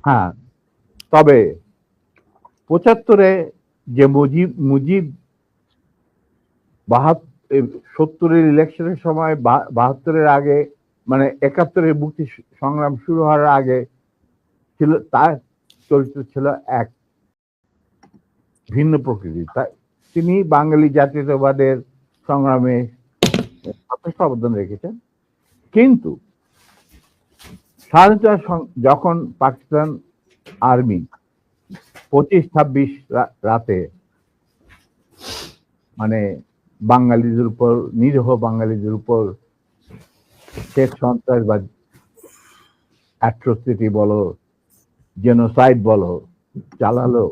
হ্যাঁ, তবে ৭৫-এ যে মুজিব মুজিব ৭০-এর ইলেকশনের সময় ৭২-এর আগে, মানে ৭১-এর মুক্তি সংগ্রাম শুরু হওয়ার আগে ছিল, তার চরিত্র ছিল এক ভিন্ন প্রকৃতির। তিনি বাঙালি জাতীয়তাবাদের সংগ্রামে যথেষ্ট অবদান রেখেছেন। কিন্তু স্বাধীনতা যখন পাকিস্তান আর্মি ২৫-২৬ রাতে মানে বাঙালিদের উপর, নিরীহ বাঙালিদের উপর শেখ সন্ত্রাসবাদ, অ্যাট্রোসিটি বলো, জেনোসাইড বলো, চালালো,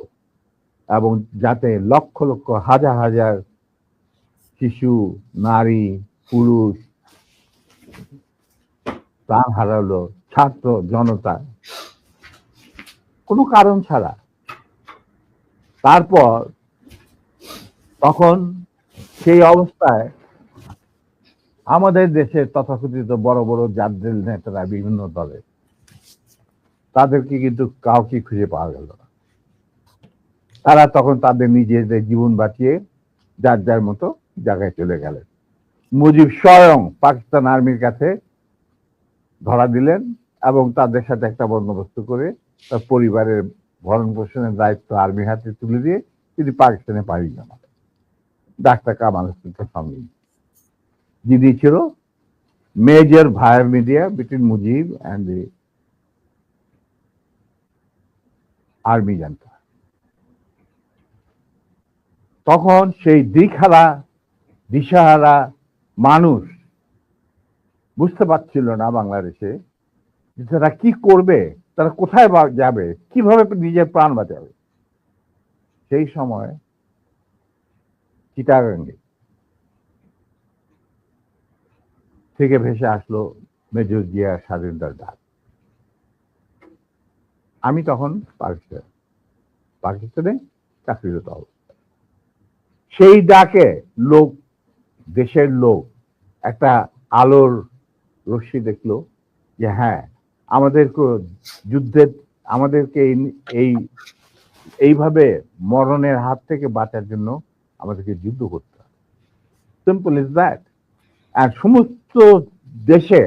এবং যাতে লক্ষ লক্ষ হাজার হাজার শিশু, নারী, পুরুষ প্রাণ হারালো, ছাত্র জনতা, কোনো কারণ ছাড়া। তারপর তখন সেই অবস্থায় আমাদের দেশের তথাকথিত বড় বড় জাতীয় নেতারা বিভিন্ন দলে, তাদেরকে কিন্তু কাউকে খুঁজে পাওয়া গেল না। তারা তখন তাদের নিজেদের জীবন বাঁচিয়ে যার যার মতো জায়গায় চলে গেলেন। মুজিব স্বয়ং পাকিস্তান আর্মির কাছে ধরা দিলেন এবং তাদের সাথে একটা বন্দোবস্ত করে তার পরিবারের ভরণ পোষণের দায়িত্ব আর্মির হাতে তুলে দিয়ে তিনি পাকিস্তানে পাড়ি জমান। ডাক্তার কামাল হোসেনকে সঙ্গে, যিনি ছিল major via media between Mujib and the army junta. তখন সেই দিশাহারা মানুষ বুঝতে পারছিল না বাংলাদেশে যে তারা কি করবে, তারা কোথায় যাবে, কিভাবে নিজের প্রাণ বাঁচাবে। সেই সময় চিটাগাঙ্গে থেকে ভেসে আসলো মেজর জিয়ার স্বাধীনতার ডাক। আমি তখন পাকিস্তানে চাকরিরত অবস্থা। সেই ডাকে দেশের লোক একটা আলোর রশ্মি দেখলো যে হ্যাঁ, আমাদেরকে যুদ্ধের, আমাদেরকে এইভাবে মরণের হাত থেকে বাঁচার জন্য আমাদেরকে যুদ্ধ করতে হবে। Simple is that. আর সমস্ত দেশে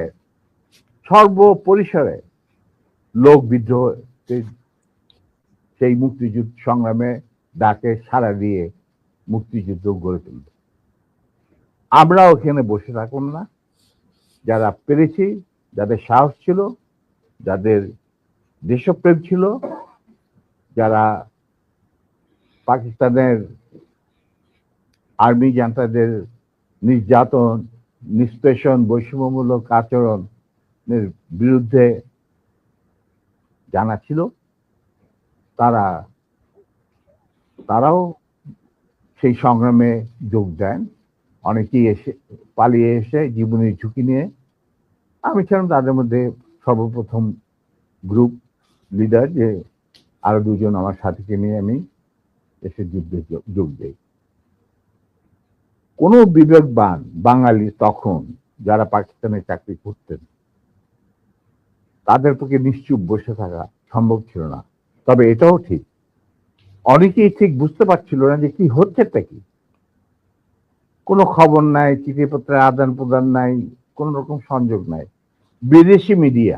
সর্বপরিসরে লোক বিদ্রোহ, সেই মুক্তিযুদ্ধ সংগ্রামে ডাকে সাড়া দিয়ে মুক্তিযুদ্ধ গড়ে তুলবে। আমরাও এখানে বসে থাকুন না, যারা পেরেছি, যাদের সাহস ছিল, যাদের দেশপ্রেম ছিল, যারা পাকিস্তানের আর্মি জান্তাদের নির্যাতন, নিষ্পেষণ, বৈষম্যমূলক আচরণের বিরুদ্ধে জানা ছিল, তারাও সেই সংগ্রামে যোগ দেন। অনেকেই পালিয়ে এসে জীবনের ঝুঁকি নিয়ে। আমি ছিলাম তাদের মধ্যে সর্বপ্রথম গ্রুপ লিডার, যে আরো দুজন আমার সাথীকে নিয়ে আমি এসে যুদ্ধে যোগ দিই। কোনো বিবেকবান বাঙালি তখন যারা পাকিস্তানে চাকরি করতেন, তাদের পক্ষে নিশ্চুপ বসে থাকা সম্ভব ছিল না। তবে এটাও ঠিক, অনেকেই ঠিক বুঝতে পারছিল না যে কি হচ্ছেটা কি। কোনো খবর নাই, চিঠিপত্রের আদান প্রদান নাই, কোন রকম সংযোগ নাই। বিদেশি মিডিয়া